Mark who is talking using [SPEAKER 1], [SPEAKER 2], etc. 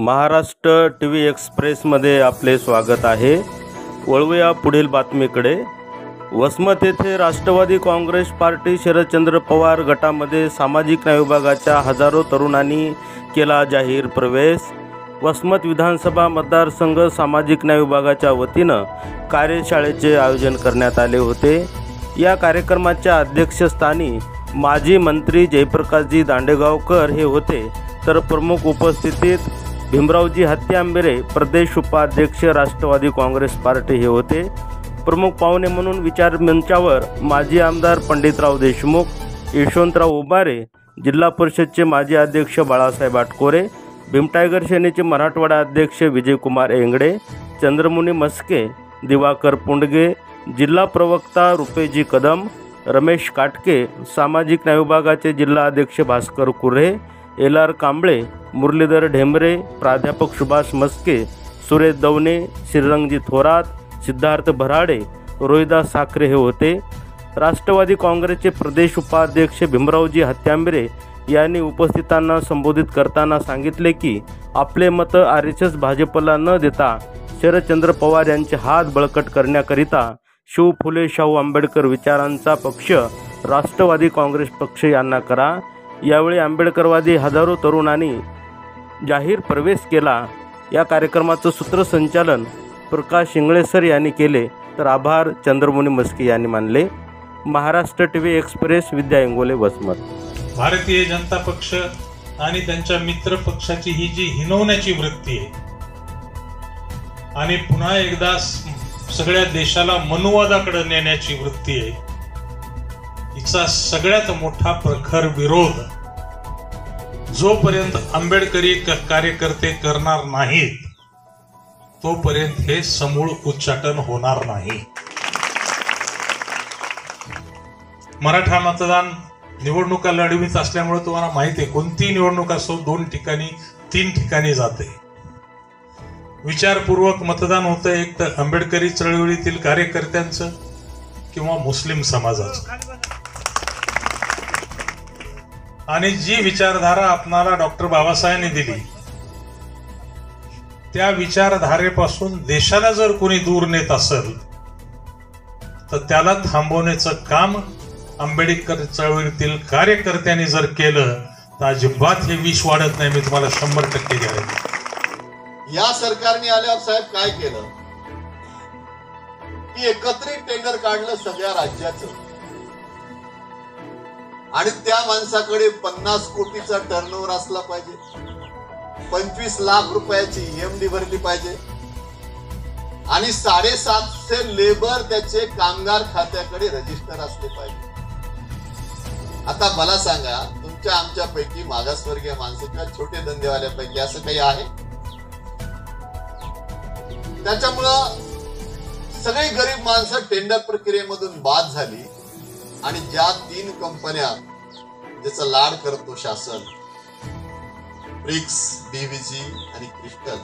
[SPEAKER 1] Maharashtra TV एक्सप्रेसमध्ये आपले स्वागत आहे। वळूया पुढील बातमीकडे। वसमत येथे राष्ट्रवादी काँग्रेस पार्टी शरदचंद्र पवार गटामध्ये सामाजिक न्याय विभागाच्या हजारो तरुणांनी केला जाहीर प्रवेश। वसमत विधानसभा मतदारसंघ सामाजिक न्याय विभागाच्या वतीनं कार्यशाळेचे आयोजन करण्यात आले होते। या कार्यक्रमाच्या अध्यक्षस्थानी माजी मंत्री जयप्रकाशजी दांडेगावकर हे होते, तर प्रमुख उपस्थितीत भीमरावजी हत्यांबरे प्रदेश उपाध्यक्ष राष्ट्रवादी काँग्रेस पार्टी हे होते। प्रमुख पाहुणे म्हणून विचार मंचावर माजी आमदार पंडितराव देशमुख, यशवंतराव उबारे, जिल्हा परिषदचे माजी अध्यक्ष बाळासाहेब आटकोरे, भीम टायगर सेनेचे मराठवाडा अध्यक्ष विजयकुमार एंगडे, चंद्रमुनी मस्के, दिवाकर पुंडगे, जिल्हा प्रवक्ता रुपेजी कदम, रमेश काटके, सामाजिक न्याय विभागाचे जिल्हा अध्यक्ष भास्कर कुर्हे, एल.आर. कांबळे, मुरलीधर ढेंबरे, प्राध्यापक सुभाष मस्के, सुरेश दवणे, श्रीरंगजी थोरात, सिद्धार्थ भराडे, रोहिदास साखरे हे होते। राष्ट्रवादी काँग्रेसचे प्रदेश उपाध्यक्ष भीमरावजी हत्यांबरे यांनी उपस्थितांना संबोधित करताना सांगितले की आपले मत RSS भाजपला न देता शरदचंद्र पवार यांचे हात बळकट करण्याकरिता शिव फुले शाहू आंबेडकर विचारांचा पक्ष राष्ट्रवादी काँग्रेस पक्ष यांना करा। यावेळी आंबेडकरवादी हजारो तरुणांनी जाहीर प्रवेश केला। या कार्यक्रमाचं सूत्रसंचालन प्रकाश इंगळे सर यांनी केले, तर आभार चंद्रमुनी मस्के यांनी मानले। महाराष्ट्र टीव्ही एक्सप्रेस, विद्या इंगोले, वसमत।
[SPEAKER 2] भारतीय जनता पक्ष आणि त्यांच्या मित्र पक्षाची ही जी हिनवण्याची वृत्ती आहे आणि पुन्हा एकदा सगळ्या देशाला मनुवादाकडे नेण्याची वृत्ती आहे, हिचा सगळ्यात मोठा प्रखर विरोध जोपर्यंत आंबेडकरी कार्यकर्ते करणार नाहीत तोपर्यंत हे समूळ उच्चाटन होणार नाही। मराठा मतदान निवडणुका लढवीत असल्यामुळे तुम्हाला माहिती आहे, कोणती निवडणूक असो 2 ठिकाणी 3 ठिकाणी जाते। विचारपूर्वक मतदान होतं, एक तर आंबेडकरी चळवळीतील कार्यकर्त्यांचं किंवा मुस्लिम समाजाचं। आणि जी विचारधारा आपणाला डॉक्टर बाबासाहेबांनी दिली त्या विचारधारेपासून देशाला जर कोणी दूर नेत असेल तर त्याला थांबवण्याचं काम आंबेडकर चळवळीतील कार्यकर्त्यांनी जर केलं तर अजिबात हे विष वाढत नाही। मी तुम्हाला 100% गॅरंटी।
[SPEAKER 3] या सरकारने आल्यावर साहेब काय केलं की एकत्रित टेंडर काढलं सगळ्या राज्याचं आणि त्या माणसाकडे 50 कोटीचा टर्नओव्हर असला पाहिजे, 25 लाख रुपयाची EMD भरली पाहिजे आणि 750 लेबर त्याचे कामगार खात्याकडे रजिस्टर असले पाहिजे। आता मला सांगा, तुमच्या आमच्यापैकी मागासवर्गीय माणसं किंवा छोटे धंदेवाल्यापैकी असं काही आहे? त्याच्यामुळं सगळी गरीब माणसं टेंडर प्रक्रियेमधून बाद झाली आणि ज्या 3 कंपन्या ज्याचा लाड करतो शासन, ब्रिक्स, BVG आणि क्रिस्टल,